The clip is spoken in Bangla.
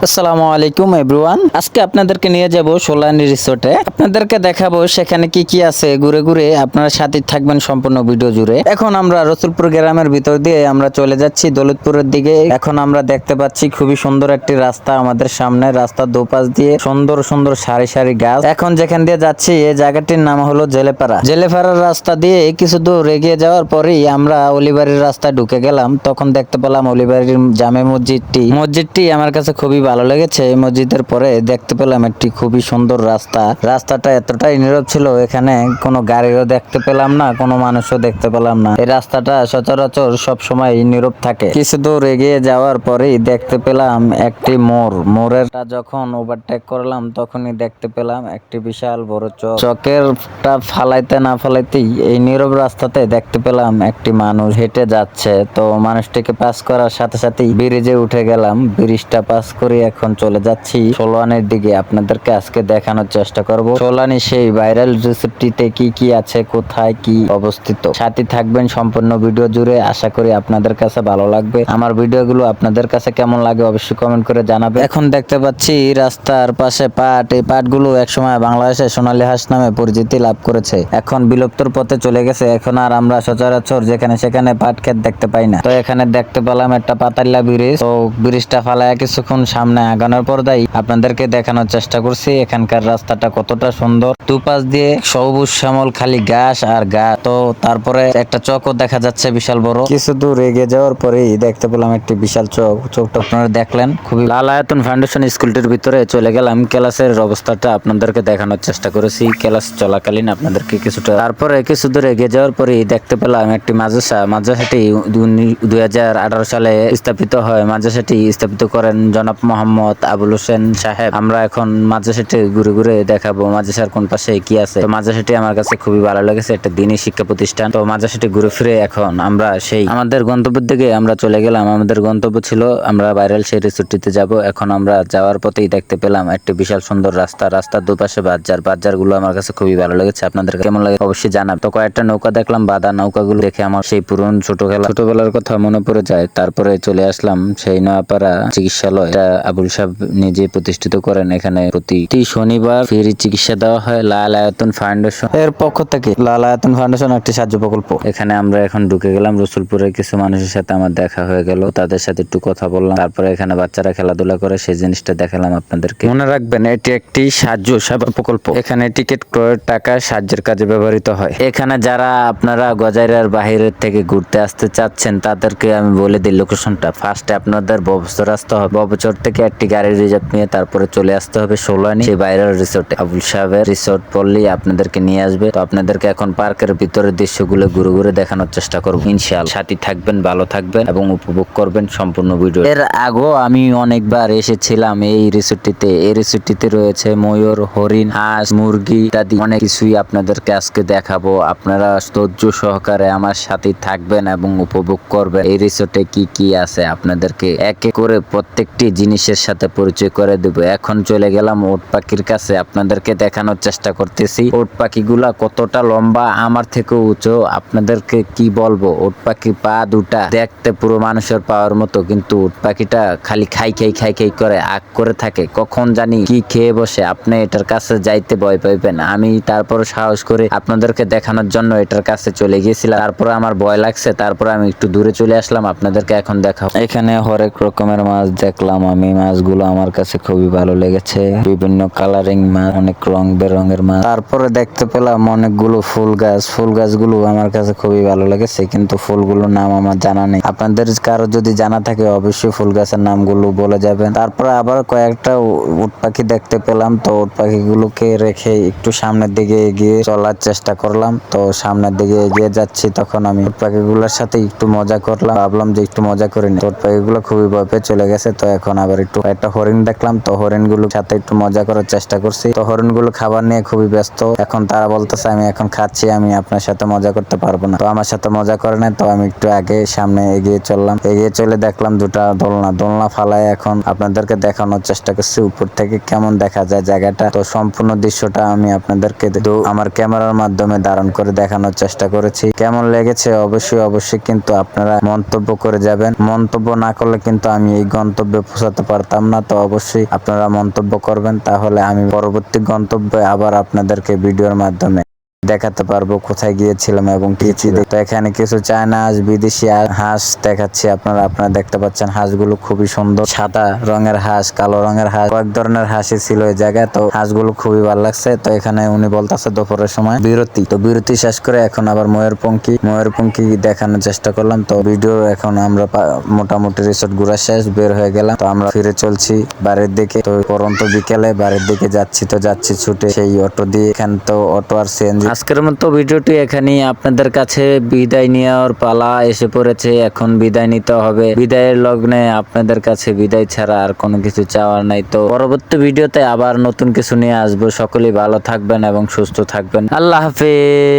আসসালামু আলাইকুম এভরিওয়ান। আজকে আপনাদেরকে নিয়ে যাব সোলানি রিসোর্টে। আপনাদেরকে দেখাবো সেখানে কি কি আছে। ঘুরে ঘুরে আপনারা সাথে থাকবেন সম্পূর্ণ ভিডিও জুড়ে। এখন আমরা রসুলপুর গ্রামের ভিতর দিয়ে আমরা চলে যাচ্ছি দৌলতপুরের দিকে। এখন আমরা দেখতে পাচ্ছি খুবই সুন্দর একটি রাস্তা আমাদের সামনে। রাস্তার দুপাশ দিয়ে সুন্দর সুন্দর সারি সারি গাছ। এখন যেখান দিয়ে যাচ্ছি এই জায়গাটির নাম হলো জেলেপাড়া। জেলেপাড়ার রাস্তা দিয়ে কিছু দূর এগিয়ে যাওয়ার পরেই আমরা অলিবাড়ির রাস্তায় ঢুকে গেলাম। তখন দেখতে পেলাম অলিবাড়ির জামে মসজিদটি আমার কাছে খুবই ভালো লেগেছে। এই মসজিদের পরে দেখতে পেলাম একটি খুবই সুন্দর রাস্তা। রাস্তাটা এতটাই নীরব ছিল, এখানে কোনো গাড়িও দেখতে পেলাম না, কোনো মানুষও দেখতে পেলাম না। এই রাস্তাটা সচরাচর সব সময় নীরব থাকে। কিছু দূর এগিয়ে যাওয়ার পরেই দেখতে পেলাম একটি মোড়েরটা যখন ওভারটেক করলাম তখনই দেখতে পেলাম একটি বিশাল বড় চক। চকেরটা ফালাইতে না ফালাইতেই এই নীরব রাস্তাতে দেখতে পেলাম একটি মানুষ হেঁটে যাচ্ছে। তো মানুষটিকে পাস করার সাথে সাথেই ব্রিজে উঠে গেলাম। ব্রিজটা পাস করে এখন চলে যাচ্ছি সোলানের দিকে। আপনাদেরকে আজকে দেখানোর চেষ্টা করব সোলানি সেই ভাইরাল রিসোর্টটিতে কি কি আছে, কোথায় কি অবস্থিত। সাথে থাকবেন সম্পূর্ণ ভিডিও জুড়ে। আশা করি আপনাদের কাছে ভালো লাগবে। আমার ভিডিওগুলো আপনাদের কাছে কেমন লাগে অবশ্যই কমেন্ট করে জানাবেন। এখন দেখতে পাচ্ছি রাস্তার পাশে পাট। এই পাটগুলো একসময় বাংলাদেশে সোনালী হাঁস নামে পরিচিতি লাভ করেছে, এখন বিলুপ্তর পথে চলে গেছে। এখন আর আমরা সচরাচর যেখানে সেখানে পাট ক্ষেত দেখতে পাই না। তো এখানে দেখতে পেলাম একটা পাতাল্লা ব্রিজ। তো ব্রিজটা ফালায় কিছুক্ষণ সামনে আগানোর পর্দাই আপনাদেরকে দেখানোর চেষ্টা করছি এখানকার রাস্তাটা কতটা সুন্দর। দুপাশ দিয়ে সবুজ শ্যামল খালি ঘাস আর গাছ। তো তারপরে একটা চকও দেখা যাচ্ছে বিশাল বড়। কিছু দূর এগিয়ে যাওয়ার পরেই দেখতে পেলাম একটি বিশাল চক। চকটা আপনারা দেখলেন খুবই। লালায়াতুন ফাউন্ডেশন স্কুলটির ভিতরে চলে গেলাম। ক্লাসের অবস্থাটা আপনাদেরকে দেখানোর চেষ্টা করেছি ক্লাস চলাকালীন আপনাদেরকে কিছুটা। তারপরে কিছু দূর এগিয়ে যাওয়ার পরেই দেখতে পেলাম একটি মাদ্রাসাটি 2018 সালে স্থাপিত হয়। মাদ্রাসাটি স্থাপিত করেন জনাব মোহাম্মদ আবুল হোসেন সাহেব। আমরা এখন মাদ্রাসাটি ঘুরে ঘুরে দেখাবো মাদ্রাসার কোন পাশে কি আছে। তো মাদ্রাসাটি আমার কাছে খুবই ভালো লেগেছে, একটা দিনী শিক্ষা প্রতিষ্ঠান। তো মাদ্রাসাটি ঘুরে ফিরে এখন আমরা সেই আমাদের গন্তব্যের দিকে আমরা চলে গেলাম। আমাদের গন্তব্য ছিল আমরা ভাইরাল সেই রিসোর্টটিতে যাব। এখন আমরা যাওয়ার পথেই দেখতে পেলাম একটি বিশাল সুন্দর রাস্তা। রাস্তার দুপাশে বাজার গুলো আমার কাছে খুবই ভালো লেগেছে। আপনাদের কেমন লাগে অবশ্যই জানাব। তো কয়েকটা নৌকা দেখলাম, বাঁধা নৌকাগুলো দেখে আমার সেই পুরনো ছোটবেলার কথা মনে পড়ে যায়। তারপরে চলে আসলাম সেই নোয়াপাড়া চিকিৎসালয়। এটা আবুল সাহেব নিজে প্রতিষ্ঠিত করেন। এখানে প্রতি শনিবার ফ্রি চিকিৎসা দেওয়া হয় লালায়াতুন ফাউন্ডেশন এর পক্ষ থেকে। লালায়াতুন ফাউন্ডেশন একটি সাহায্য প্রকল্প। এখানে আমরা এখন ঢুকে গেলাম। রসুলপুরের কিছু মানুষের সাথে আমার দেখা হয়ে গেল, তাদের সাথে একটু কথা বললাম। তারপরে এখানে বাচ্চারা খেলাধুলা করে সেই জিনিসটা দেখালাম আপনাদেরকে। মনে রাখবেন এটি একটি সাহায্য সেবা প্রকল্প। এখানে টিকিট ক্রয়ের টাকা সাহায্যের কাজে ব্যবহৃত হয়। এখানে যারা আপনারা গজারিয়ার বাহিরের থেকে ঘুরতে আসতে চাচ্ছেন তাদেরকে আমি বলে দিই লোকেশনটা। ফার্স্টে আপনাদের ববচর আসতে হবে। ববচর থেকে একটি গাড়ি রিজার্ভ নিয়ে তারপরে চলে আসতে হবে সোলানি সেই ভাইরাল রিসোর্টে। আবুল সাহেবের রিসোর্ট পড়লেই আপনাদেরকে নিয়ে আসবে। তো আপনাদেরকে এখন পার্কের ভিতরের দৃশ্যগুলো ঘুরে ঘুরে দেখানোর চেষ্টা করবো ইনশাআল্লাহ। সাথে থাকবেন, ভালো থাকবেন এবং উপভোগ করবেন সম্পূর্ণ ভিডিও। এর আগেও আমি অনেকবার এসেছিলাম এই রিসোর্টটিতে। এই রিসোর্টটিতে রয়েছে ময়ূর, হরিণ, হাঁস, মুরগি ইত্যাদি অনেক কিছুই আপনাদেরকে আজকে দেখাবো। আপনারা ধৈর্য সহকারে আমার সাথে থাকবেন এবং উপভোগ করবেন এই রিসোর্টে কি কি আছে। আপনাদেরকে এক এক করে প্রত্যেকটি জিনিসের সাথে পরিচয় করে দেব। এখন চলে গেলাম উট পাখির কাছে। আপনাদেরকে দেখানোর চেষ্টা করতেছি উট পাখিগুলা কতটা লম্বা, আমার থেকে উঁচু। আপনাদেরকে কি বলবো, উট পাখি পা দুটা দেখতে পুরো মানুষের পাওয়ার মতো, কিন্তু উট পাখিটা খালি খাই করে আগ করে থাকে। কখন জানি কি খেয়ে বসে। আপনি এটার কাছে যাইতে ভয় পাইবেন। আমি তারপর সাহস করে আপনাদেরকে দেখানোর জন্য এটার কাছে চলে গিয়েছিলাম। তারপরে আমার ভয় লাগছে, তারপরে আমি একটু দূরে চলে আসলাম। আপনাদেরকে এখন দেখাবো। এখানে হরেক রকমের মাছ দেখলাম আমি। মাছগুলো আমার কাছে খুবই ভালো লেগেছে। বিভিন্ন কালারিং মাছ, অনেক রং বেরঙের মাছ। তারপরে দেখতে পেলাম অনেকগুলো ফুল গাছগুলো আমার কাছে খুবই ভালো লেগেছে, কিন্তু ফুলগুলোর নাম আমার জানা নেই। আপনাদের কারো যদি জানা থাকে অবশ্যই ফুল গাছের নামগুলো বলে যাবেন। তারপরে আবার কয়েকটা উট পাখি দেখতে পেলাম। তো উট পাখিগুলোকে রেখে একটু সামনের দিকে এগিয়ে চলার চেষ্টা করলাম। তো সামনের দিকে এগিয়ে যাচ্ছি, তখন আমি উট পাখিগুলোর সাথে একটু মজা করলাম। ভাবলাম যে একটু মজা করি না। উট পাখিগুলো খুবই ভয় পেয়ে চলে গেছে। তো এখন আবার একটু একটা হরিণ দেখলাম। তো হরিণগুলোর সাথে একটু মজা করার চেষ্টা করছি। তো হরিণগুলো খাবার নিয়ে খুবই ব্যস্ত। এখন তারা বলতেছে আমি এখন খাচ্ছি, আমি আপনার সাথে মজা করতে পারবো না। তো আমার সাথে মজা করে না। তো আমি একটু আগে সামনে এগিয়ে চললাম। এগিয়ে চলে দেখলাম দুটা দোলনা ফালায় এখন আপনাদেরকে দেখানোর চেষ্টা করছি উপর থেকে কেমন দেখা যায় জায়গাটা। তো সম্পূর্ণ দৃশ্যটা আমি আপনাদেরকে আমার ক্যামেরার মাধ্যমে ধারণ করে দেখানোর চেষ্টা করেছি। কেমন লেগেছে অবশ্যই কিন্তু আপনারা মন্তব্য করে যাবেন। মন্তব্য না করলে কিন্তু আমি এই গন্তব্যে পৌঁছাতে পারতাম না, তো অবশ্যই আপনারা মন্তব্য করবেন, তাহলে আমি পরবর্তী গন্তব্যে আবার আপনাদেরকে ভিডিওর মাধ্যমে দেখাতে পারবো কোথায় গিয়েছিলাম এবং কি কি তো এখানে কিছু চায়না হাঁস, বিদেশি হাঁস দেখাচ্ছি। আপনারা দেখতে পাচ্ছেন হাঁসগুলো খুবই সুন্দর, সাদা রঙের হাঁস, কালো রঙের হাঁস, কয়েক ধরনের হাঁসই ছিল এই জায়গায়। তো হাঁসগুলো খুবই ভালো লাগছে। তো এখানে উনি বলতেছে দুপুরের সময় বিরতি, তো বিরতি শেষ করে এখন আবার ময়ূরপঙ্খী দেখানোর চেষ্টা করলাম। তো ভিডিও এখন আমরা মোটামুটি রিসোর্ট ঘোরা শেষ, বের হয়ে গেলাম। তো আমরা ফিরে চলছি বাড়ির দিকে। তো পরন্ত বিকেলে বাড়ির দিকে যাচ্ছি ছুটে সেই অটো দিয়ে। এখানে তো অটো আর সিএনজি। আজকের মতো ভিডিওটি এখানেই, আপনাদের কাছে বিদায় নেওয়ার পালা এসে পড়েছে। এখন বিদায় নিতে হবে। বিদায়ের লগ্নে আপনাদের কাছে বিদায় ছাড়া আর কোনো কিছু চাওয়ার নাই। তো পরবর্তী ভিডিওতে আবার নতুন কিছু নিয়ে আসবো। সকলেই ভালো থাকবেন এবং সুস্থ থাকবেন। আল্লাহ হাফেজ।